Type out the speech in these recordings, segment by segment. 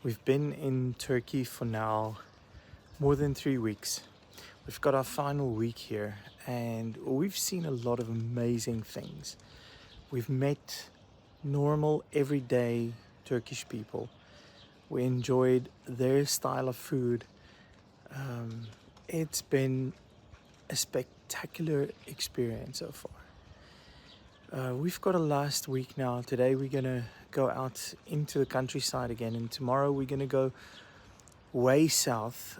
We've been in Turkey for now more than 3 weeks. We've got our final week here and we've seen a lot of amazing things. We've met normal, everyday Turkish people. We enjoyed their style of food. It's been a spectacular experience so far. We've got a last week now. Today we're gonna go out into the countryside again, and tomorrow we're gonna go way south,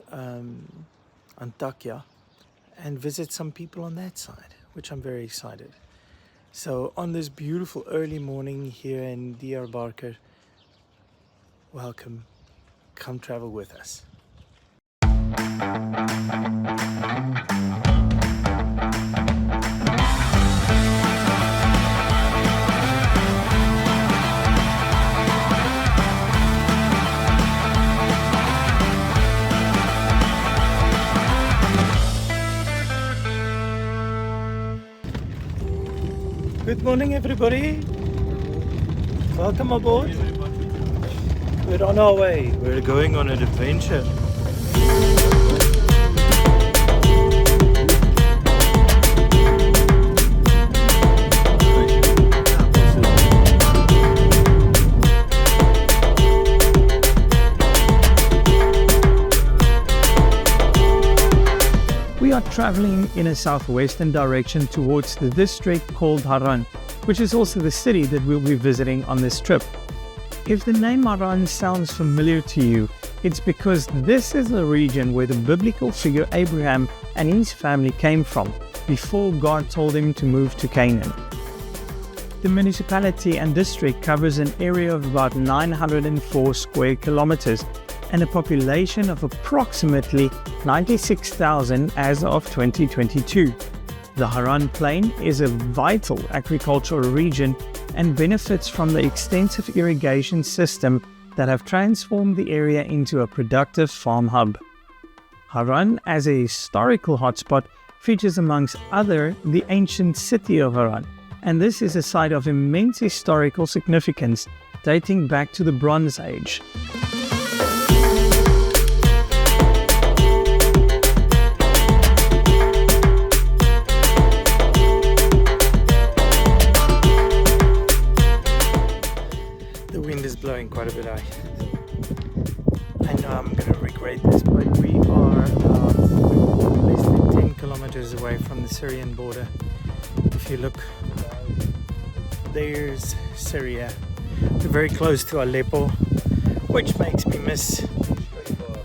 Antakya, and visit some people on that side, which I'm very excited. So on this beautiful early morning here in Diyarbakir, welcome, come travel with us. Good morning, everybody. Welcome aboard. We're on our way. We're going on an adventure. We are traveling in a southwestern direction towards the district called Harran, which is also the city that we'll be visiting on this trip. If the name Harran sounds familiar to you, it's because this is the region where the biblical figure Abraham and his family came from before God told him to move to Canaan. The municipality and district covers an area of about 904 square kilometers and a population of approximately 96,000 as of 2022. The Harran Plain is a vital agricultural region and benefits from the extensive irrigation system that have transformed the area into a productive farm hub. Harran, as a historical hotspot, features amongst other the ancient city of Harran, and this is a site of immense historical significance dating back to the Bronze Age. Blowing quite a bit. I know I'm going to regret this, but we are less than 10 kilometers away from the Syrian border. If you look, there's Syria. We're very close to Aleppo, which makes me miss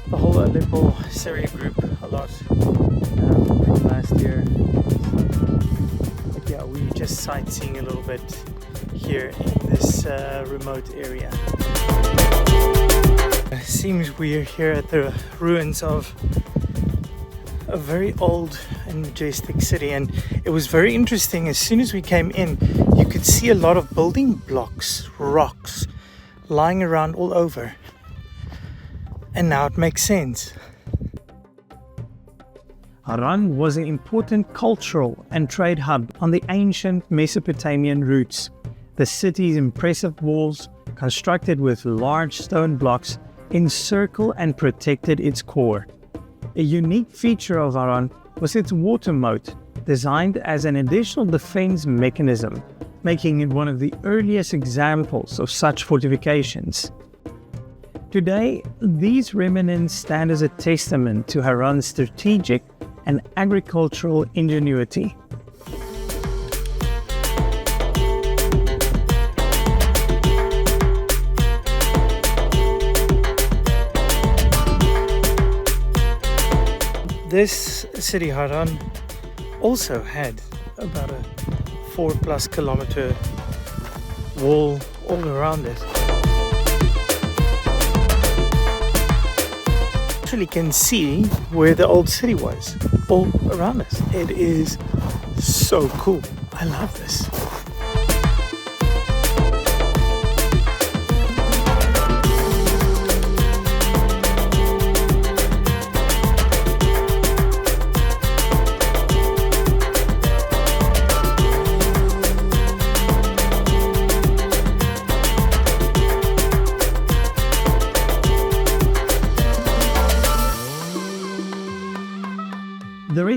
the whole Aleppo Syria group a lot from last year. But yeah, we're just sightseeing a little bit here in this remote area. It seems we're here at the ruins of a very old and majestic city, and it was very interesting. As soon as we came in, you could see a lot of building blocks, rocks lying around all over, and now it makes sense. Harran was an important cultural and trade hub on the ancient Mesopotamian routes. The city's impressive walls, constructed with large stone blocks, encircle and protected its core. A unique feature of Harran was its water moat, designed as an additional defense mechanism, making it one of the earliest examples of such fortifications. Today, these remnants stand as a testament to Harran's strategic and agricultural ingenuity. This city, Harran, also had about a 4+ kilometer wall all around it. Actually can see where the old city was all around us. It is so cool. I love this.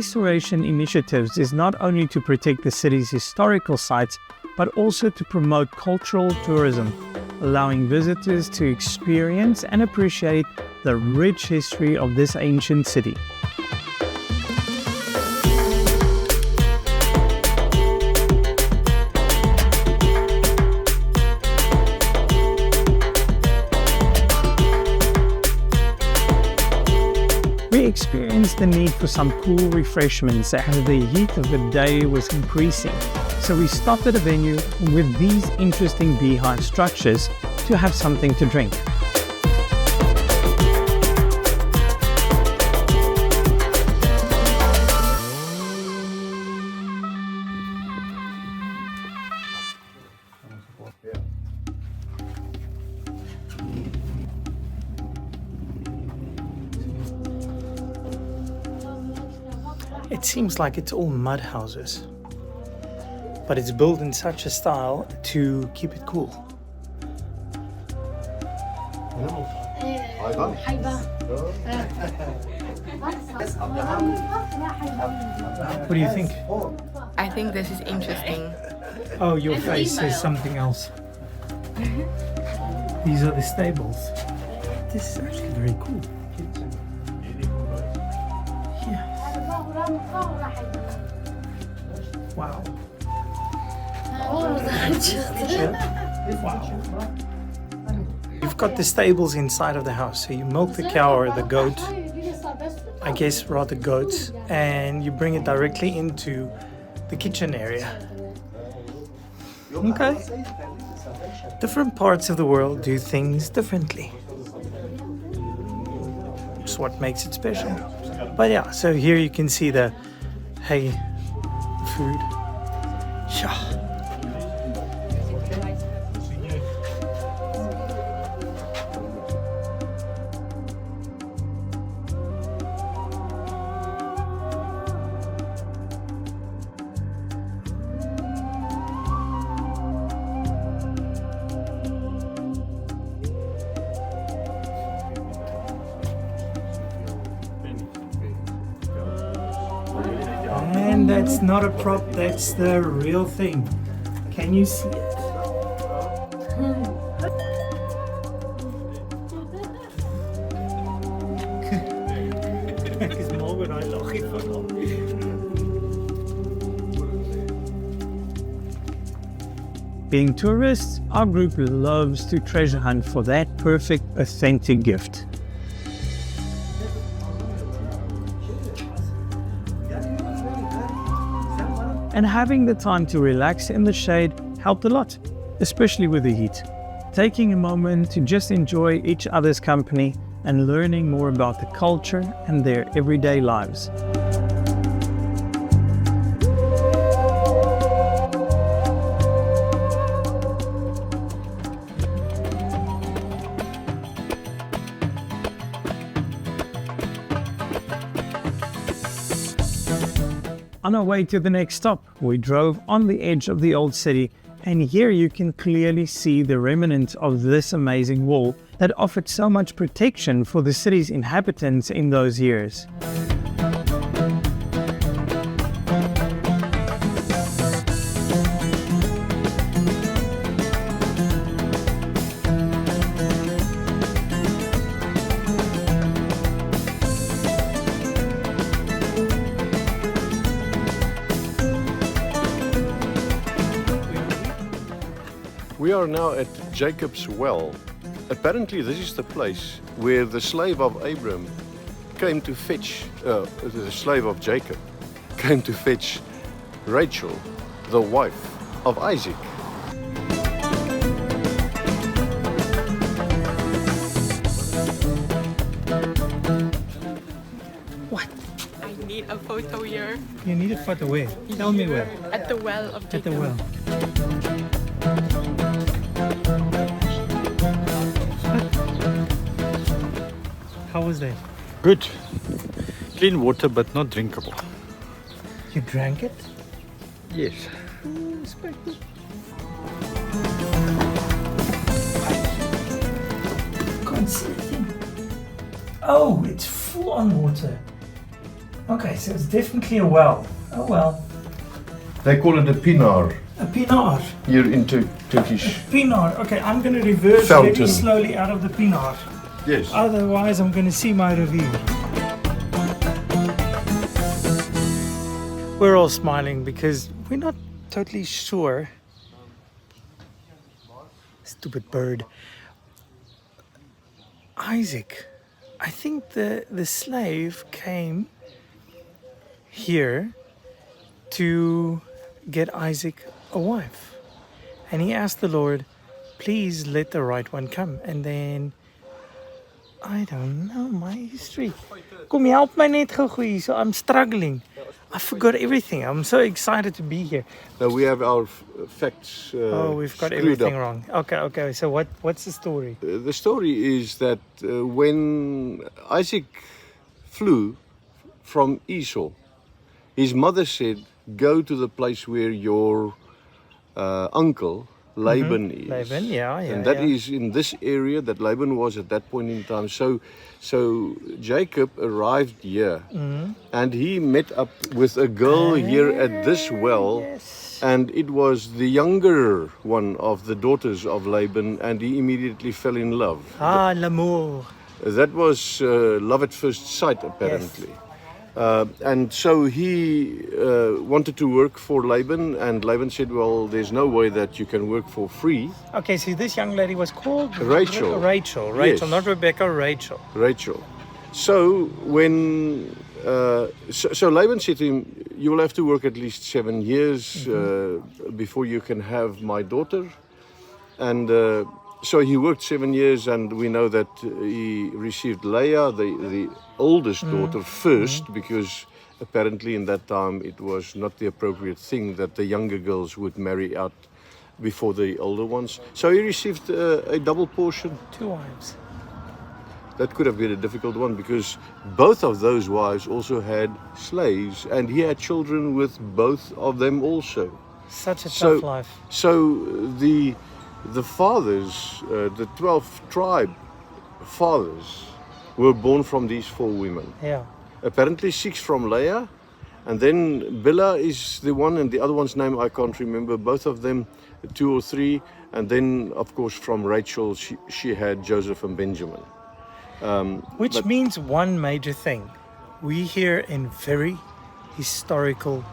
restoration initiatives is not only to protect the city's historical sites, but also to promote cultural tourism, allowing visitors to experience and appreciate the rich history of this ancient city. We experienced the need for some cool refreshments as the heat of the day was increasing, so we stopped at a venue with these interesting beehive structures to have something to drink. It seems like it's all mud houses, but it's built in such a style to keep it cool. What do you think? I think this is interesting. Oh, your face says something else. These are the stables. This is actually very cool. Yeah. Wow. Wow. You've got the stables inside of the house, so you milk the cow or the goat, I guess rather goats, and you bring it directly into the kitchen area. Okay. Different parts of the world do things differently. It's what makes it special. But yeah, so here you can see the hay food. Yeah. And that's not a prop, that's the real thing. Can you see it? Being tourists, our group loves to treasure hunt for that perfect, authentic gift. And having the time to relax in the shade helped a lot, especially with the heat. Taking a moment to just enjoy each other's company and learning more about the culture and their everyday lives. On our way to the next stop, we drove on the edge of the old city, and here you can clearly see the remnants of this amazing wall that offered so much protection for the city's inhabitants in those years. We are now at Jacob's Well. Apparently this is the place where the slave of Abram came to fetch, the slave of Jacob came to fetch Rachel, the wife of Isaac. What? I need a photo here. You need a photo where? Tell me where. At the well of Jacob. At the well. How was that? Good. Clean water, but not drinkable. You drank it? Yes. Can't see a thing. Oh, it's full on water. Okay, so it's definitely a well. Oh well. They call it a pinar A pinar. here in Turkish. Pinar. Okay, I'm going to reverse Fountain. very slowly out of the pinar. Yes. Otherwise, I'm going to see my review. We're all smiling because we're not totally sure. Stupid bird. Isaac. I think the slave came here to get Isaac a wife. And he asked the Lord, please let the right one come. And then, I don't know my history. Kom help my net gou hier, so I'm struggling. I forgot everything. I'm so excited to be here. Now we have our facts We've got screwed everything up. wrong. Okay. So what's the story? The story is that when Isaac flew from Esau, his mother said, go to the place where your uncle Laban is. Laban, yeah. And that is in this area that Laban was at that point in time. So Jacob arrived here and he met up with a girl here at this well. Yes. And it was the younger one of the daughters of Laban, and he immediately fell in love. Ah, l'amour. That was love at first sight, apparently. And so he wanted to work for Laban, and Laban said, well, there's no way that you can work for free. Okay, so this young lady was called Rachel. Rachel, Yes. not Rebecca, Rachel. Rachel. So when so Laban said to him, you will have to work at least 7 years before you can have my daughter. And so he worked 7 years, and we know that he received Leah, the oldest daughter, first, because apparently in that time it was not the appropriate thing that the younger girls would marry out before the older ones. So he received a double portion. 2 wives. That could have been a difficult one because both of those wives also had slaves, and he had children with both of them also. Such a tough life. So the fathers, the 12 tribe fathers, were born from these 4 women. Yeah. Apparently 6 from Leah, and then Bilhah is the one, and the other one's name I can't remember. Both of them, 2 or 3, and then of course from Rachel she had Joseph and Benjamin. Which means one major thing. We here in very historical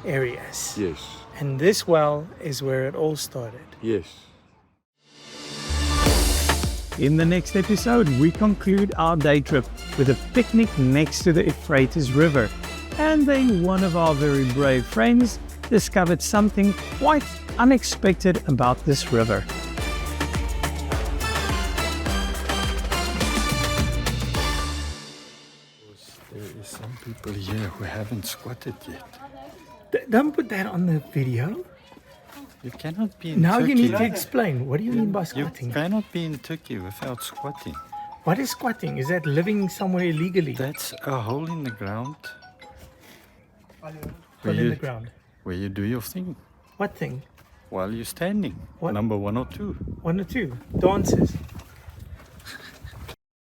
areas. Yes, And this well is where it all started. yes. In the next episode, we conclude our day trip with a picnic next to the Euphrates River. And then one of our very brave friends discovered something quite unexpected about this river. There is some people here who haven't squatted yet. Don't put that on the video. You cannot be in Now Turkey. you need to explain. What do you mean by You squatting? cannot be in Turkey without squatting. What is squatting? Is that living somewhere illegally? That's a hole in the ground Hole in the ground. where you do your thing What thing? while you're standing. What? Number 1 or 2. 1 or 2? Dances.